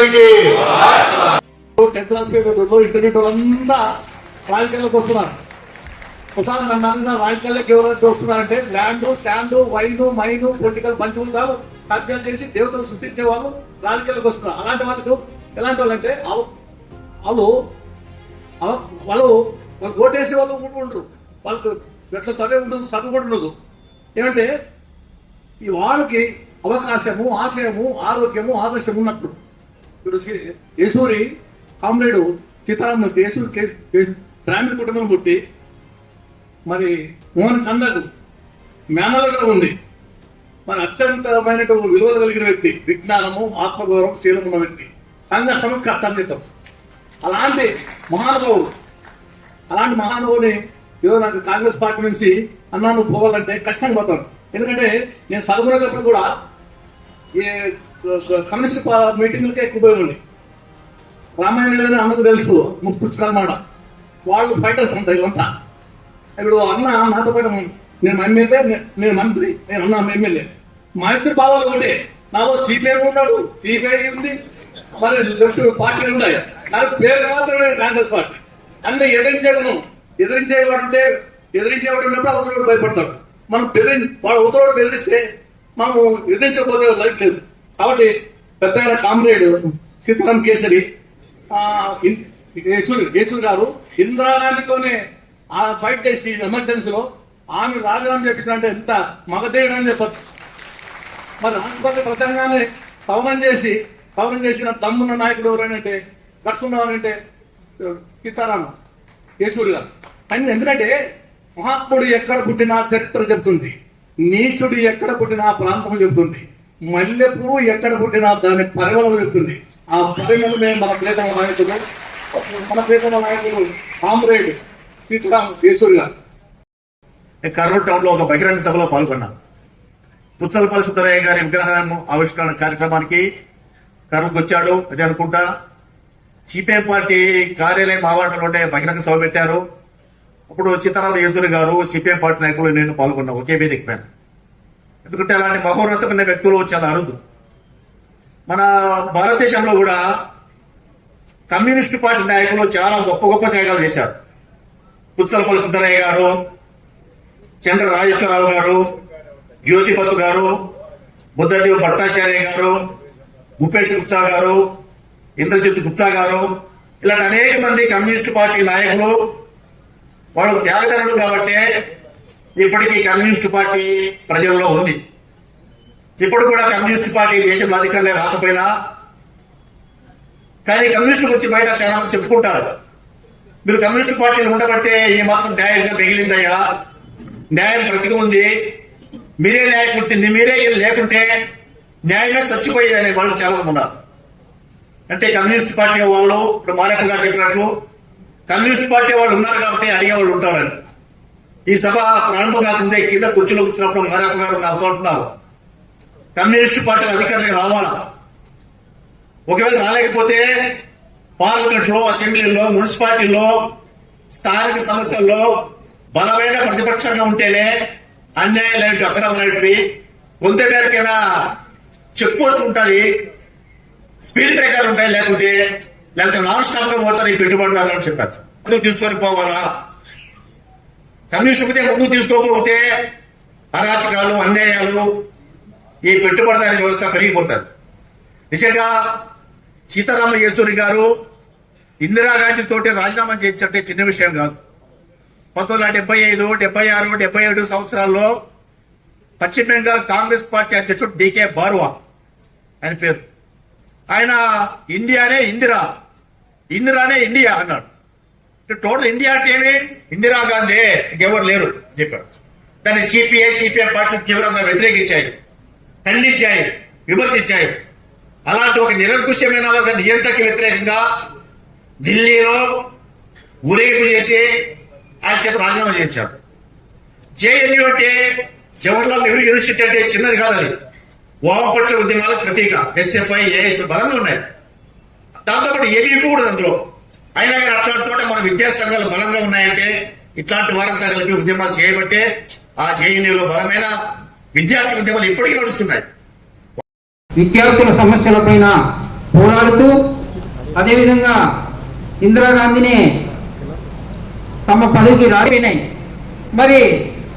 గారికి. 10th class పేపర్లో intermediate వాళ్ళంతా రాజకీయాల్లోకి వస్తున్నారు. ఒకసారి నన్ను అన్న రాజకీయాల్లోకి ఎవరైతే వస్తున్నారంటే land, sand, wine, mine, political బంధువులు కబ్జాలు చేసి దేవతలు సృష్టించే వాళ్ళు రాజకీయాల్లోకి వస్తున్నారు. అలాంటి వాళ్ళకు ఎలాంటి వాళ్ళు అంటే వాళ్ళు ఓటేసే వాళ్ళు ఉండరు, వాళ్ళకు ఎట్లా చదివే ఉండదు, చదువు కూడా ఉండదు. ఏమంటే ఈ వాళ్ళకి అవకాశము, ఆశయము, ఆరోగ్యము, ఆదర్శం ఉన్నప్పుడు ఇప్పుడు యేసూరి కామ్రేడు సీతారామూర్తి యేసూరి బ్రాహ్మణ కుటుంబం పుట్టి మరి మోహన్ కందకు మేనలుగా ఉంది. మరి అత్యంతమైన విలువలు కలిగిన వ్యక్తి, విజ్ఞానము, ఆత్మగౌరవం, శీలం ఉన్న వ్యక్తి, సంఘ సంస్కర్త అని చెప్తాం. అలాంటి మహానుభావుని ఈరోజు నాకు కాంగ్రెస్ పార్టీ నుంచి అన్నా నువ్వు పోవాలంటే ఖచ్చితంగా పోతాను. ఎందుకంటే నేను చదువుకునేటప్పుడు కూడా ఈ కమ్యూనిస్ట్ మీటింగ్లకే ఎక్కువ పోయి రామాయణ అన్నకు తెలుసు, పుచ్చుకన్నమాట వాళ్ళు ఫైటర్స్ అంతా ఇవంతా. ఇప్పుడు అన్న నాతో పాటు నేను ఎమ్మెల్యే, నేను మంత్రి, నేను అన్న ఎమ్మెల్యే, మా ఇద్దరు భావాలు ఒకటే. నాలో సిపిఐ ఉన్నాడు, సిపిఐ ఉంది, మరి లెఫ్ట్ పార్టీలు ఉన్నాయి, నాకు పేరు మాత్రమే కాంగ్రెస్ పార్టీ. అన్నీ ఎదిరించేవాడు ఉన్నప్పుడు అవతల భయపడతాడు. మనం వాడు అవతల బెదిరిస్తే మనము ఎదిరించకపోతే లైఫ్ లేదు. కాబట్టి పెద్ద కామ్రేడ్ సీతారాం కేసరి యేసూరి గారు ఇందిరాగాంధీతోనే ఫైట్ చేసి ఎమర్జెన్సీలో ఆమె రాజీనామా చెప్పిందంటే ఎంత మగధేయుడు అని చెప్పచ్చు. మరి రాష్ట్రపతి ప్రజంగానే సవరణ చేసిన దమ్మున్న నాయకుడు ఎవరైనంటే, గడుచుకున్నామనంటే సీతారాం యేసూరి గారు. అని ఎందుకంటే మహాత్ముడు ఎక్కడ పుట్టినా చరిత్ర చెప్తుంది, నీచుడు ఎక్కడ పుట్టినా ప్రాంతం చెప్తుంది, మల్లెపువ్వు ఎక్కడ పుట్టినా దాని పరిమళం చెప్తుంది. ఆ పరిమళమే మన ప్రియతమ నాయకుడు కామ్రేడ్ సీతారాం యేసూరి గారు. కర్నూలు టౌన్ లో ఒక బహిరంగ సభలో పాల్గొన్నాను. పుచ్చలపల్లి సుబ్బరాయ గారి విగ్రహం ఆవిష్కరణ కార్యక్రమానికి కర్నూలుకు వచ్చాడు. అది అనుకుంటా సిపిఐ పార్టీ కార్యాలయం ఆవరణలోనే బహిరంగ సభ పెట్టారు. అప్పుడు సీతారాం యేసూరి గారు, సిపిఐ పార్టీ నాయకులు, నేను పాల్గొన్నాం ఒకే వేదిక పైన. ఎందుకంటే అలాంటి మహోన్నతమైన వ్యక్తులు చాలా అరుదు. మన భారతదేశంలో కూడా కమ్యూనిస్టు పార్టీ నాయకులు చాలా గొప్ప గొప్ప త్యాగాలు చేశారు. పుచ్చలపల్లి సుబ్బరాయ గారు, చంద్ర రాజేశ్వరరావు గారు, జ్యోతి బసు గారు, బుద్ధదేవ్ భట్టాచార్య గారు, భూపేష్ గుప్తా గారు, ఇంద్రజిత్ గుప్తా గారు, ఇలాంటి అనేక మంది కమ్యూనిస్టు పార్టీ నాయకులు వాళ్ళు త్యాగదారులు కాబట్టి ఇప్పటికీ కమ్యూనిస్టు పార్టీ ప్రజల్లో ఉంది. ఇప్పుడు కూడా కమ్యూనిస్టు పార్టీ దేశంలో అధికారులే రాకపోయినా కానీ కమ్యూనిస్టు గురించి బయట చాలా మంది చెప్పుకుంటారు. మీరు కమ్యూనిస్టు పార్టీలు ఉండబట్టే ఈ మాత్రం న్యాయంగా మిగిలిందయ్యా, న్యాయం బ్రతికి ఉంది, మీరే లేకుంటే న్యాయమే చచ్చిపోయేదనే వాళ్ళు చాలా మంది ఉన్నారు. అంటే కమ్యూనిస్ట్ పార్టీ వాళ్ళు ఇప్పుడు మారప్ప గారు చెప్పినట్లు కమ్యూనిస్ట్ పార్టీ వాళ్ళు ఉన్నారు కాబట్టి అడిగేవాళ్ళు ఉంటారని. ఈ సభ ప్రారంభం కాకుండా కింద కుర్చీలో కూర్చున్నప్పుడు మారప్ప గారు నాతో అంటున్నారు, కమ్యూనిస్ట్ పార్టీల అధికారులకు రావాలా, ఒకవేళ రాలేకపోతే పార్లమెంట్ లో, అసెంబ్లీలో, మున్సిపాలిటీలో, స్థానిక సంస్థల్లో బలమైన ప్రతిపక్షంగా ఉంటేనే అన్యాయాలు, అక్రమాలవి కొంత మేరకైనా చెక్ పోస్ట్ ఉంటుంది, స్పీడ్ బ్రేకర్లు ఉంటాయి, లేకుంటే నాన్ స్టాప్ గా పోతారు ఈ పెట్టుబడులు అని చెప్పారు. ముందుకు తీసుకొని పోవాలా, కమ్యూనిస్ట్ ముందుకు తీసుకోకపోతే అరాచకాలు, అన్యాయాలు, ఈ పెట్టుబడిదారి వ్యవస్థ పెరిగిపోతారు. నిజంగా సీతారామ యేసూరి గారు ఇందిరాగాంధీ తోటి రాజీనామా చేయించంటే చిన్న విషయం కాదు. 1975, 76, 77 సంవత్సరాల్లో పశ్చిమ బెంగాల్ కాంగ్రెస్ పార్టీ అధ్యక్షుడు డికే బారువా ఆయన పేరు. ఆయన ఇండియానే ఇందిరానే ఇండియా అన్నాడు. టోటల్ ఇండియా అంటే ఏమి, ఇందిరాగాంధీ, ఇంకెవరు లేరు చెప్పాడు. దాన్ని సిపిఐ పార్టీ తీవ్రంగా వ్యతిరేకించాయి, ఖండించాయి, విమర్శించాయి. అలాంటి ఒక నిరంకుశమైన ఒక నియంత్రణకి వ్యతిరేకంగా ఢిల్లీలో ఊరేగింపు చేసి ఆయన చేత రాజీనామా చేయించాడు. జేఎన్యూ అంటే జవహర్లాల్ నెహ్రూ యూనివర్సిటీ అంటే చిన్నది కాదు, అది వామపక్ష ఉద్యమాలకు ప్రతీక. ఎస్ఎఫ్ఐ, ఏఎస్ బలంగా ఉన్నాయి, దాంతోపాటు ఏబీపీ కూడా అందులో. అయినా కానీ అట్లాంటి చోట మన విద్యా సంఘాలు బలంగా ఉన్నాయంటే ఇట్లాంటి వారంతా కలిపి ఉద్యమాలు చేయబట్టే ఆ జేఎన్యూలో బలమైన విద్యార్థి ఉద్యమాలు ఇప్పటికీ నడుస్తున్నాయి. విద్యార్థుల సమస్యలపైన పోరాడుతూ అదేవిధంగా ఇందిరాగాంధీని తమ పదవికి రాయినాయి. మరి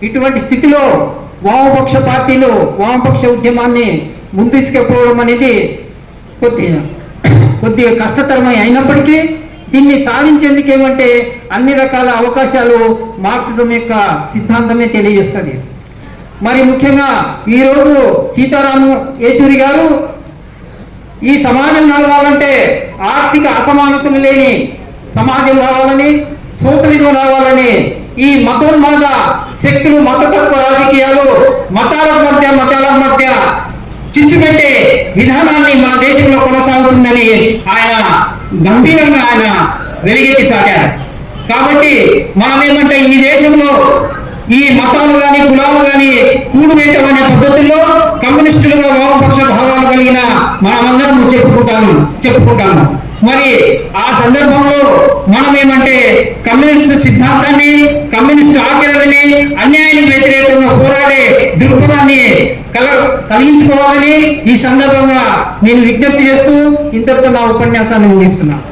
ఇటువంటి స్థితిలో వామపక్ష పార్టీలు వామపక్ష ఉద్యమాన్ని ముందు తీసుకుపోవడం అనేది కొద్దిగా కష్టతరమై అయినప్పటికీ దీన్ని సాధించేందుకు ఏమంటే అన్ని రకాల అవకాశాలు మార్క్సిజం యొక్క సిద్ధాంతమే తెలియజేస్తుంది. మరి ముఖ్యంగా ఈరోజు సీతారామ యేచూరి గారు ఈ సమాజం నడవాలంటే ఆర్థిక అసమానతలు లేని సమాజం రావాలని, సోషలిజం రావాలని, ఈ మతోన్మాద శక్తులు మతతత్వ రాజకీయాలు మతాల మధ్య చిచ్చు పెట్టే విధానాన్ని మన దేశంలో కొనసాగుతుందని ఆయన గంభీరంగా ఆయన వెలిగెత్తి చాటారు. కాబట్టి మనం ఏమంటే ఈ దేశంలో ఈ మతాలు కానీ కులాలు కానీ కూడుబెట్టమనే పద్ధతుల్లో కమ్యూనిస్టులుగా వామపక్ష భావాలు కలిగిన మనమందరం చెప్పుకుంటాము. మరి ఆ సందర్భంలో మనం ఏమంటే కమ్యూనిస్ట్ సిద్ధాంతాన్ని, కమ్యూనిస్ట్ ఆచరణని, అన్యాయానికి వ్యతిరేకంగా పోరాడే దృక్పథాన్ని కలిగించుకోవాలని ఈ సందర్భంగా నేను విజ్ఞప్తి చేస్తూ ఇంతటితో నా ఉపన్యాసాన్ని ముగిస్తున్నాను.